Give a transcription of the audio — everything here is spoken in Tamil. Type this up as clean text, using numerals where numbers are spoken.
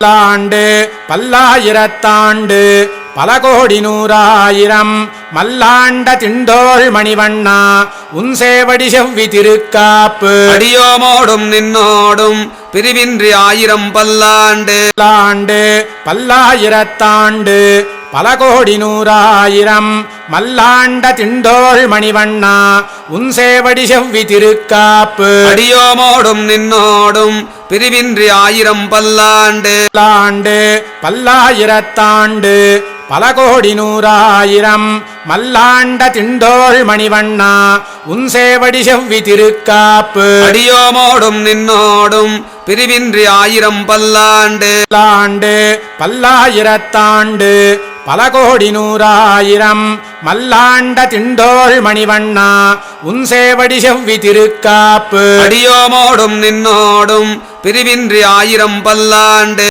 பல்லாண்டு பல்லாயிரத்தாண்டு பல கோடி நூறாயிரம் மல்லாண்ட திண்டோள் மணிவண்ணா உன் சேவடி செவ்வி திருக்காப்பு அடியோமோடும் நின்னோடும் பிரிவின்றி ஆயிரம் பல்லாண்டு பல்லாண்டு பல்லாயிரத்தாண்டு பல கோடி நூறாயிரம் மல்லாண்ட திண்டோள் மணிவண்ணா உன் சேவடி செவ்வி திருக்காப்பு அடியோமோடும் நின்னோடும் பிரிவின்றி ஆயிரம் பல்லாண்டு பல்லாண்டு பல்லாயிரத்தாண்டு பல கோடி நூறாயிரம் மல்லாண்ட திண்டோள் மணிவண்ணா உன் சேவடி செவ்வி திருக்காப்பு அடியோமோடும் நின்னோடும் பிரிவின்றி ஆயிரம் பல்லாண்டு பல்லாண்டு பல்லாயிரத்தாண்டு பல கோடி நூறாயிரம் மல்லாண்ட திண்டோள் மணிவண்ணா உன் சேவடி செவ்வி திருக்காப்பு அடியோமோடும் நின்னோடும் பிரிவின்றி ஆயிரம் பல்லாண்டு